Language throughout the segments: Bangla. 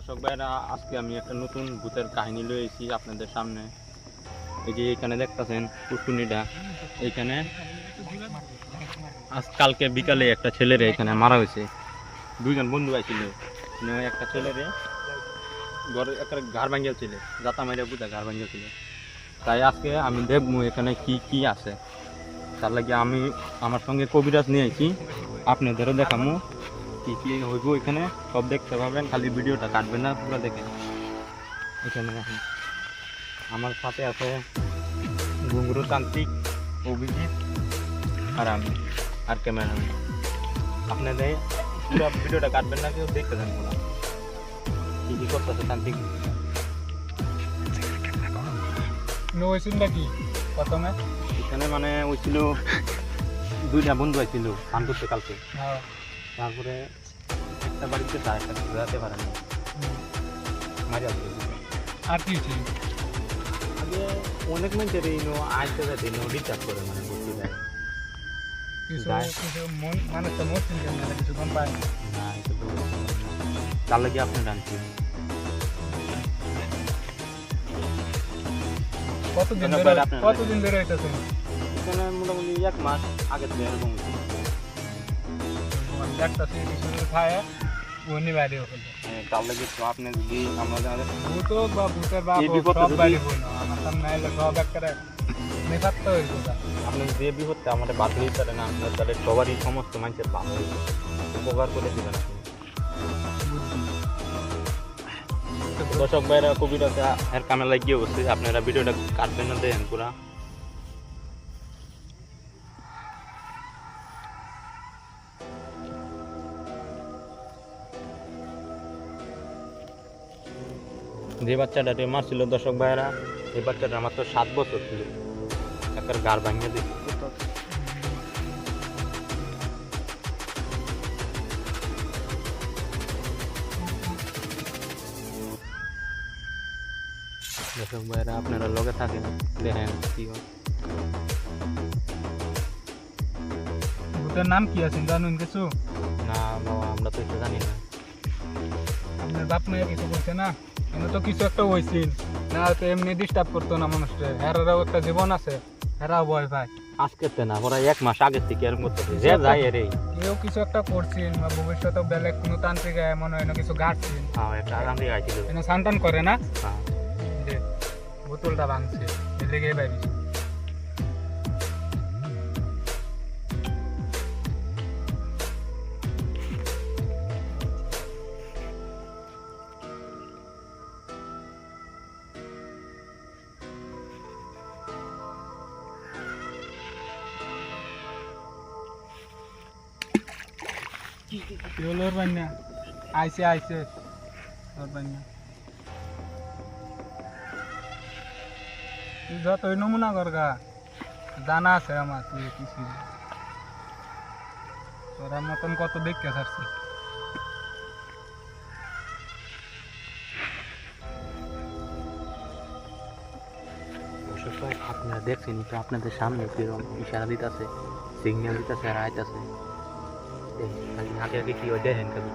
দর্শক ভাইরা, আজকে আমি একটা নতুন ভূতের কাহিনী লয়ে এসেছি আপনাদের সামনে। এই যে এখানে দেখতেছেন পুটুনিটা, এইখানে কালকে বিকালে একটা ছেলেরে এখানে মারা হয়েছে। দুইজন বন্ধু আইছিল, একটা ছেলেরে ঘরে একটা ঘর ভাঙিয়েছিল, যাতা মাইরা বুঝা ঘর ভাঙিয়েছিল। তাই আজকে আমি দেখবো এখানে কি কি আছে। তার লাগে আমি আমার সঙ্গে কবিরাজ নিয়ে আইছি, আপনাদেরও দেখামো কি কি হইব। এখানে সব দেখতে পাবেন, খালি ভিডিওটা কাটবেন না, পুরো দেখেন। এখানে আমার সাথে আছে ঘুঙ্গুরু তান্ত্রিক, অভিজিৎ আর আমি আর ক্যামেরাম্যান। আপনাদের পুরো ভিডিওটা কাটবেন না, কেউ দেখতে দেন পুরো কি কি করতেছে তান্ত্রিক। প্রথমে এখানে মানে হয়েছিল দুইটা বন্ধু আইছিল গান করতে কালকে। তারপরে একটা বাড়িতে তার একটা ঘুরাতে পারে না, মারি আসছে। আর কি আগে অনেক মানুষের এই আইতে যাতে ডিস্টার্ব করে, মানে বুঝতে যায় মানুষটা মরছেন কিছু কম পায় না। এটা তো তার লাগে আপনি জানছি। কতদিন ধরে হইতেছে? এখানে মোটামুটি 1 মাস আগে থেকে এরকম খায় উনি বাইরে তার লাগে তো আপনি যদি আমাদের ভূত হোক বা ভূতের বাপ সব বাইরে হই না, আমার সামনে আইলে সব একটা নেশাত্ম হইব। আপনি যে বিপদটা আমাদের বাদ দিতে পারেন, আপনার তাহলে সবারই সমস্ত মানুষের ভালো হইব, উপকার করে দেবেন আপনি। দর্শক ভাইরা, কবিরাতে এর কামে লাগিয়ে বসছে, আপনারা ভিডিওটা কাটবেন না, দেখেন পুরা। যে বাচ্চাটাকে মারছিল দর্শক ভাইরা, এই বাচ্চাটা আমার তো 7 বছর ছিল, একটা গাড় ভাঙিয়ে দিচ্ছে। দর্শক ভাইরা, আপনারা লগে থাকেন, দেখেন কি হয়। ভূতের নাম কি আছে জানুন কিছু? না বাবা, আমরা তো এটা জানি না। আপনার বাপ মায়ের কিছু বলছে না? এনে তো কিছু একটা হয়েছিল না, তো এমনি ডিস্টার্ব করতো না মানুষটা। হেরাও একটা জীবন আছে, হেরাও ভয় পায়। আজকে না, ওরা 1 মাস আগের থেকে এরকম করতেছে, যে যায় এর কেউ কিছু একটা করছেন বা ভবিষ্যতে বেলেগ কোনো তান্ত্রিক মনে হয় না কিছু গাড়ছেন। হ্যাঁ, একটা আরামে আইছিল। এনে সান্তান করে না, হ্যাঁ, যে বোতলটা ভাঙছে এর লেগে বাইরে। আইসে আইসে যতই নমুনা করগা জানা আছে আমার, তুই কিছু তোরা মতন কত দেখতে ছাড়ছি। আপনারা দেখছেন তো, আপনাদের সামনে কিরকম ইশারা দিতেছে, সিগন্যাল দিতেছে আর আইতেছে। আগে আগে কি হয় দেখেন খালি।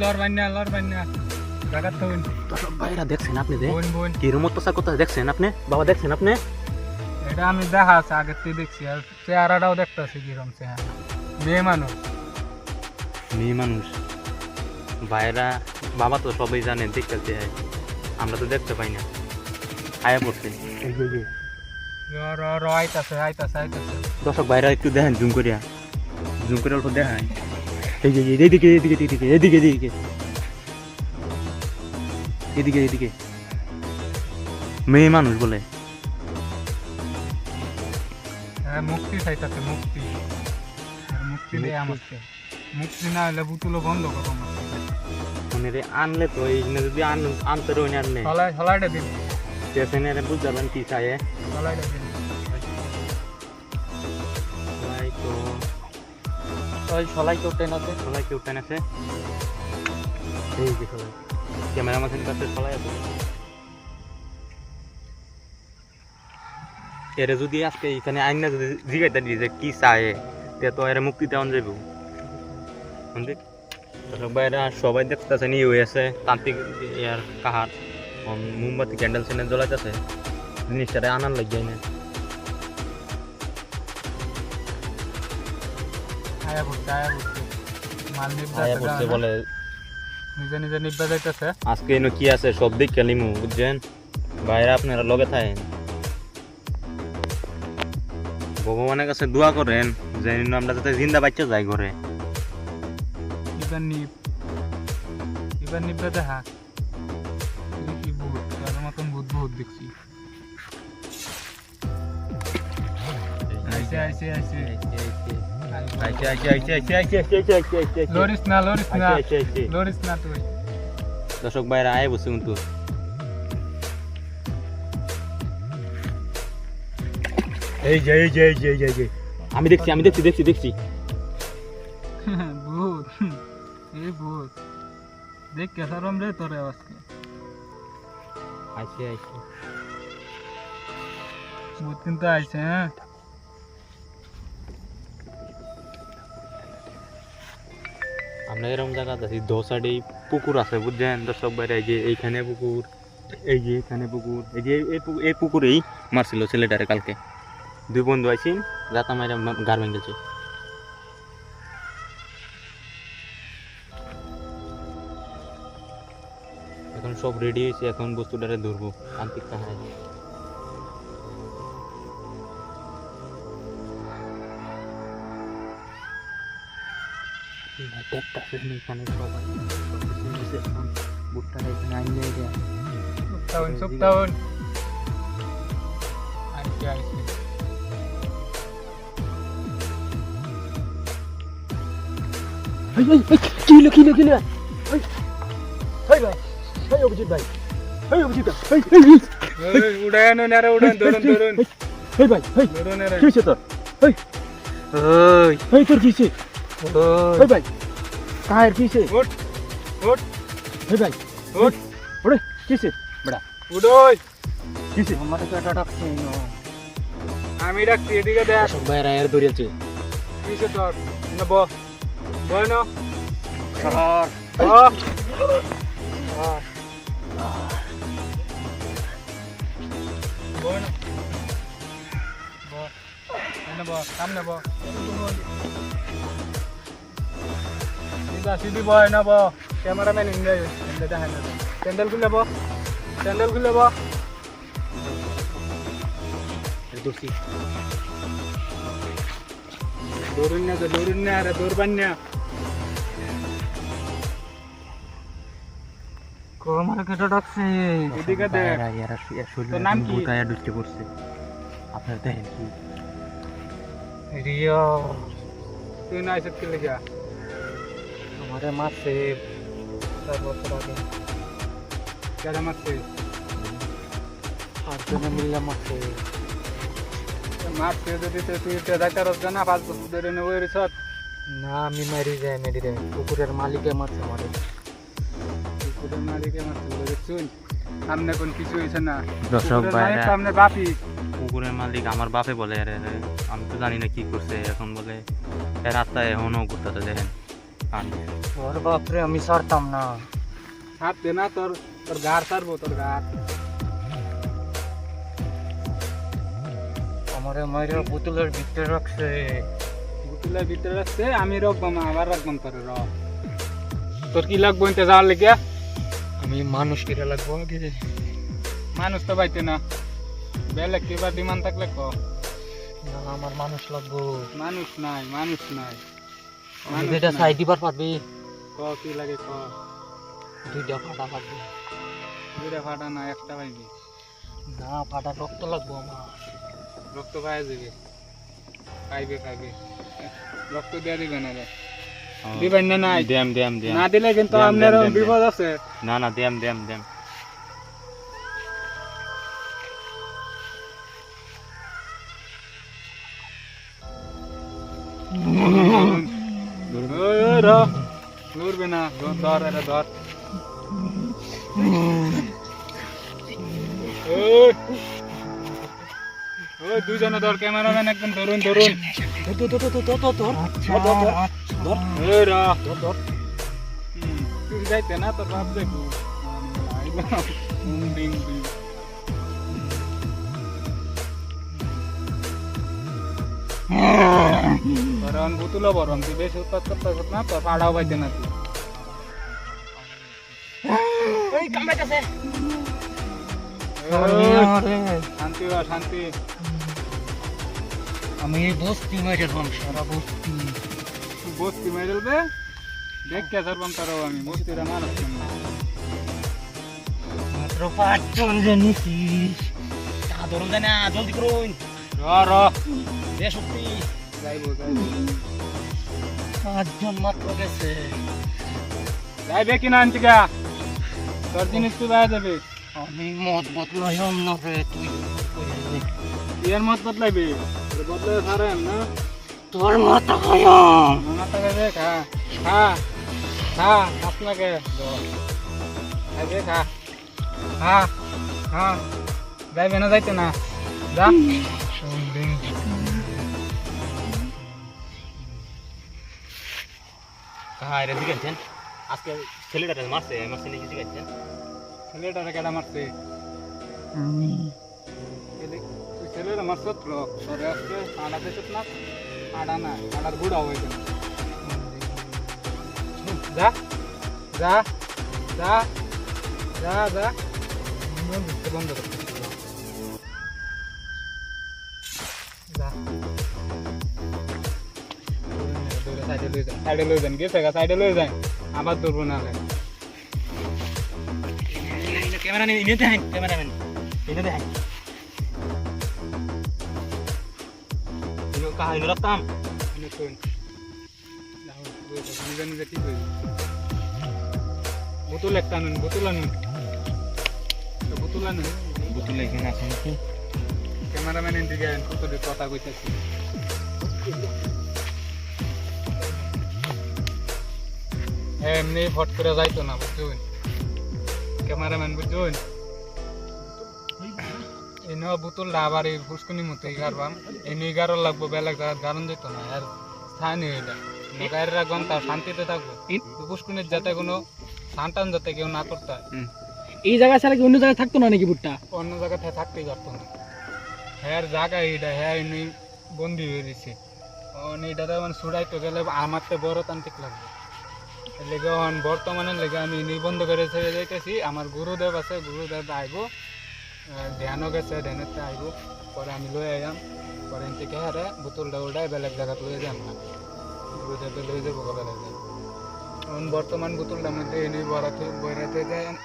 লর বান্না জায়গার তো দর্শক ভাইরা, দেখছেন আপনি বোন কিরকম অত্যাচার করতে দেখছেন আপনি? বাবা দেখছেন আপনি? এটা আমি দেখা আছে আগের থেকে দেখছি, আর চেহারাটাও দেখতেছি কিরকম চেহারা। মেয়ে মানুষ ভাইরা, বাবা তো সবাই জানেন দেখতে, আমরা তো দেখতে পাই না। আয়া পড়ছে আইতাছে। দর্শক ভাইরা, একটু দেখেন জুম করে অল্প দেখায়। এই যে এদিকে মেয়ে মানুষ বলে। মুক্তি চাইতাছে, মুক্তি দেয় আমাকে। মুক্তি না হলে বুতুলো বন্ধ করবো। মানে আনলে তো এই যদি আনতে রইনি আনলে হলাইটা দিন স্টেশনে বুঝ যাবেন কি চাই। হলাইটা দিন সলাই কেউ টেন আছে, এই যে সবাই ক্যামেরা মাছের কাছে ফলাই আছে এরে যদি আজকে এখানে আইন না যদি জিগাইতে দিই যে কি চায় তে তো এর মুক্তি দেওয়া যাবে বুঝলি দর্শক ভাইরা সবাই দেখতেছে নিয়ে হয়ে আছে তান্ত্রিক ইয়ার কাহার মোমবাতি ক্যান্ডেল স্যান্ডেল জ্বলাইতেছে জিনিসটা আনার লাগে না আয়া পড়ছে মাল আয়া পড়ছে বলে নিজে নিজে নিব্বা যাইতেছে আজকে এনে কি আছে সব দিক খেলিমু বুঝছেন ভাইরা আপনারা লগে থাকেন ভগবানের কাছে দোয়া করেন যে আমরা যাতে জিন্দা বাচ্চা যাই ঘরে এবার নিব্বা দেখা কি ভূত তার মতন ভূত দেখছি আইছে লরিস না তুই দর্শক ভাইরা আয় বসে কিন্তু এই যে আমি দেখছি ভূত এই ভূত দেখ কেসারম রে তোরে আজকে আইছে ভূত কিন্তু আইছে হ্যাঁ আমরা এরকম জায়গা আছি 2 সাইডে পুকুর আছে বুঝছেন দর্শক ভাইরা এই যে এইখানে পুকুর এই যে এখানে পুকুর এই যে এই পুকুরেই মারছিল ছেলেটারে কালকে 2 বন্ধু আইছেন রাতা মাইরা গার ভেঙেছে এখন সব রেডি হয়েছে এখন বস্তুটারে ধরবো তান্ত্রিক কাহায় এখানে সবাই বুটটা এখানে আইনে যায় সপ্তাহন আইছে কিলো অভিজিৎ ভাই উড়ান ধরুন তোর কিসে ভাই কাহের কিসে ভাই ওরে কিসে বড়া উড়োই কিসে আমার কাটা ডাকছে আমি ডাকছি এদিকে দেখ ভাই রায়ের দৌড়িয়েছে কিসে তোর নেব বয়নো সিধি বয় নেব ক্যামেরাম্যান ইন্ডিয়া দেখেন স্যান্ডেল খুলে দৌড়ুন না আরে দৌড়বান না আমার কেটে ডাকছে এদিকে দেখ তোর নাম কি ঢুকতে পড়ছে আপনার দেখেন কি রিয়া তুই না এসে কি লেগা আমারে মারছে 4 বছর আগে কেন মারছে আর তুমি মিলে মারছে যদি তুই ডাক্তার হস না 5 বছর ধরে নেবো রিসত না আমি মারি যাই পুকুরের মালিকে মারছে আমারে পুকুরের মালিকে মারছে শুন সামনে কোন কিছু হইছে না দর্শক ভাইরা সামনে বাপি পুকুরের মালিক আমার বাপে বলে আরে আমি তো জানি না কি করছে এখন বলে এর আত্মা এখনো করতেছে দেখেন তোর বাপরে আমি ছাড়তাম না হাত দে না তোর গার ছাড়বো তোর গার আমারে মাইরে বোতলের ভিতরে রাখছে আমি রাখবো না আবার রাখবাম তোর কি লাগবো এতে যাওয়ার লেগে আমি মানুষ কিরা লাগবো আগে মানুষ তো পাইতে না বেলে কিবা ডিমান্ড থাকলে ক না আমার মানুষ লাগবো মানুষ নাই যেটা সাই দিবার পারবি ক কি লাগে ক দুইটা ফাটা না একটা পাইবি না ফাটা রক্ত লাগবো আমার রক্ত পাই যাবে খাইবে রক্ত দিয়ে দিবে না রে দিবেন না নাই দেম না দিলে কিন্তু আপনার বিপদ আছে না দেম ধরবে না ধর ওই ওই দুজনে ধর, ক্যামেরাম্যান একদম ধরুন ধরুন। ওই রা তুই যাইতে না, তোর বাপ দেখো বরং বুতুলো বরং তুই বেশি উৎপাত করতে না, তোর পাড়াও পাইতে না তুই। শান্তি হ, শান্তি। আমি বস্তি মেরে সারা বস্তি তুই বস্তি মেরেলবে দেখ কে ধরবাম তারও আমি বস্তিরা মানুষ না। মাত্র 5 জন যে নিছিস, টাকা ধরুন যায় না, জলদি করুন। র র দে শক্তি, যাইবো যাইবো 5 জন মাত্র গেছে। যাইবে কিনা আনতে গা, তোর জিনিস তুই বাইরে যাবে। আমি মত বদলাই অন্য রে, তুই এর মত বদলাইবে, বদলাই সারেন না। তোর মাথা খায়াম। আমার টাকা দে, খা খা খা, আপনাকে খাইবে, খা খা খা। যাইবে না, যাইতে না, যা। হ্যাঁ রে জিজ্ঞাসেন আজকে ছেলেটা মারছে মারছে নাকি জিজ্ঞাসেন ছেলেটারে কেডা মারছে? তুই ছেলেটা মারছ তো, সরে আসছে আড়া দিত না, আড়া না, আড়ার গুড়া হয়েছে। যা যা যা যা যা, বন্ধ কর, যা। সাইডে লয়ে যান, গেছে গা, সাইডে লয়ে যান, আবার ধরবো না। ক্যামেরা নিয়ে নিতে হয়, ক্যামেরাম্যান নিতে হয়। কাহিনী রাখতাম নিজে নিজে ঠিক হয়ে যাবে। বোতল একটা আনুন, বোতল আনুন, বোতল আনুন। বুতুল এখানে আছে নাকি ক্যামেরাম্যান দিকে কত কথা কইতেছি। এমনি ফট করে যাইতো না, বুঝছেন ক্যামেরাম্যান, বুঝছেন। এনে বোতলটা আবার এই ফুসকুনির মতো গারবাম, এনে গারো লাগবো, বেলা গারণ যেত না। আর স্থানীয় এটা গাড়ি রাখবাম, তার শান্তিতে থাকবো। ফুসকুনির যাতে কোনো টান যাতে কেউ না করতে হয়। এই জায়গা ছাড়া কি অন্য জায়গায় থাকতো না নাকি ভুট্টা? অন্য জায়গাতে থাকতেই পারতো না। হ্যাঁ জায়গা এটা, হ্যাঁ এনে বন্দি হয়ে দিছে। এটাতে মানে ছুড়াইতে গেলে আমার তো বড় তান্ত্রিক লাগবে। লেগে বর্তমানে লেগে আমি নিবন্ধ করে ছেড়ে যাইতেছি। আমার গুরুদেব আছে, গুরুদেব আইব, ধ্যানও গেছে, ধ্যানেতে আইব, পরে আমি লয়ে আইয়াম। পরে এন থেকে হারে বোতলটা উল্টাই বেলেগ জায়গাত লয়ে যাম না, গুরুদেবে লয়ে যাবো বেলেগ জায়গা। এখন বর্তমান বোতলটার মধ্যে এনে বইরাতে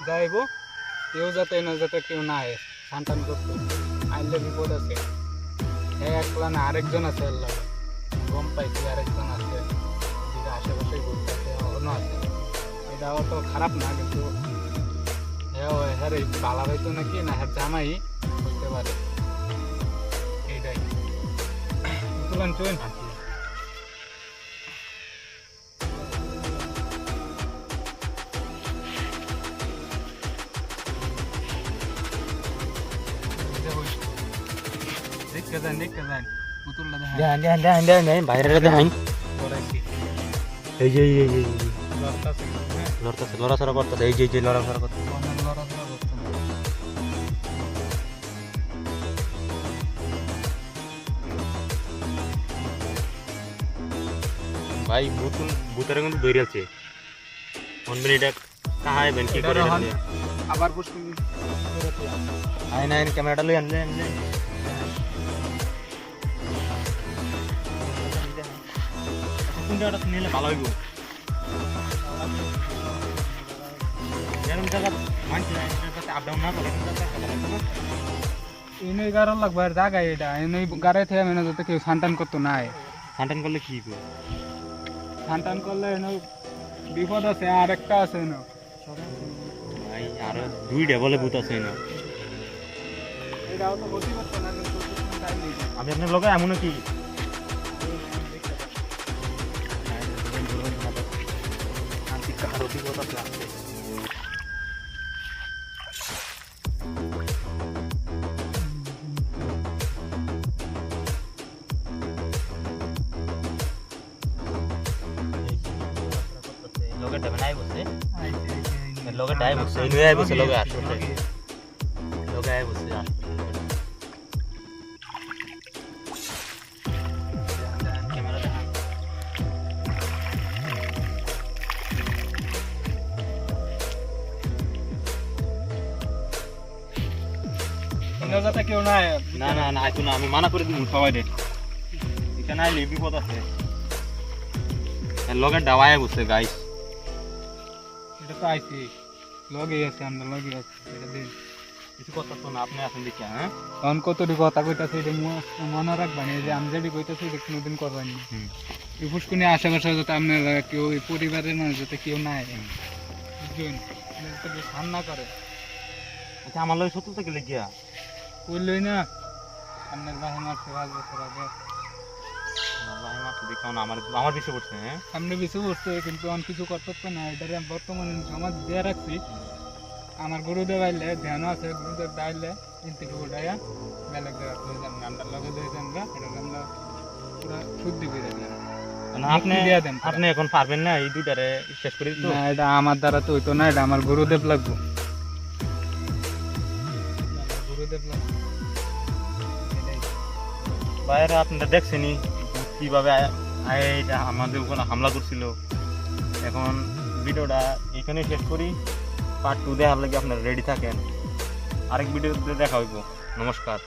যাইব, কেউ যাতে না, যাতে কেউ না আয় টান করতে, আইলে বিপদ আছে। হ্যাঁ একলা না, আরেকজন আছে, আল্লাহ গম পাইছি, আরেকজন আছে এদিকে আশেপাশে ঘুরতেছে, অন্য আছে। এটা অত খারাপ না, কিন্তু হ্যাঁ হ্যাঁ বালা হইতো নাকি না, হ্যাঁ জামাই হইতে পারে। এইটাই তুলেন চুন। দেখতে যান, দেখতে যান, পুতুলটা দেখেন। বাইরে দেখাই করাইছি এই যে লড়তাছে, হ্যাঁ লড়তেছে, লড়াচড়া করতেছে, এই যে লড়াচড়া করতেছে। অনেক লড়াচড়া করতো না। ভাই বুতের কিন্তু দৌড়ে আছে কোন মিনিটে কাহায় বেন কি করে আবার পুষ্কুনি আইন আইন ক্যামেরাটা লই আনলে কোনটা নিলে ভালো হইব। এরকম জায়গা মানছি না, আপ ডাউন না করে এনে গারো লাগবে আর জায়গা এটা, এনে গাড়াই থেকে মেনে যাতে কেউ সান্টান করতো না। হান্টান করলে কি হইব? সান্টান করলে এনে বিপদ আছে, আর একটা আছে এনে ভাই আরো দুইটা বলে ভূত আছে না। এটাও তো ক্ষতি করতো না, কিন্তু টাইম নেই। আমি আপনার লগে এমন কি লগে টাই বসে এই নয় বসে লগে আসলে লগে আই বসে ক্যামেরা দেখা অন্য যাতে কেউ নাই না না না আইতো না আমি মানা করে দিমু সবাই রে এখানে আইলে বিপদ আছে এর লগে ডাবায় বসে গাইস এটা তো আইছি লগে আছে আমরা লগে আছে এটা দিন কিছু কথা তো না আপনি আছেন দেখি হ্যাঁ তখন কতটি কথা কইতাছে এটা মনে রাখবেন এই যে আমি যেটি কইতাছি এটা কোনোদিন করবেন না এই পুষ্কুনি আশেপাশে যাতে আপনার কেউ এই পরিবারের মানুষ যাতে কেউ নাই বুঝলেন যাতে সামনা করে আচ্ছা আমার লগে সত্য থেকে লেগিয়া বললই না আপনার বাহিনী মারছে 5 বছর আগে ভাই মাছ দেখাও না আমার বিষয় পড়ছে হ্যাঁ সামনে কিছু করছে কিন্তু অন কিছু করতে পারতো না এটা বর্তমানে সমাজ দিয়ে রাখছি আমার গুরুদেব আইলে ধ্যান আছে গুরুদেব আইলে তিন থেকে উঠাইয়া বেলেগ জায়গা হয়ে যান আমরা লগে দিয়ে যান গা এটা আমরা পুরা শুদ্ধি করে দিলাম না আপনি দিয়ে দেন আপনি এখন পারবেন না এই দুইটারে শেষ করে দিতে না এটা আমার দ্বারা তো হইতো না এটা আমার গুরুদেব লাগবে গুরুদেব লাগবে এটাই। বাইরে আপনারা দেখছেনই কিভাবে এটা আমাদের উপর হামলা করছিল এখন ভিডিওটা এখানে শেষ করি পার্ট 2 দেখার লাগে আপনারা রেডি থাকেন আরেক ভিডিওতে দেখা হইব নমস্কার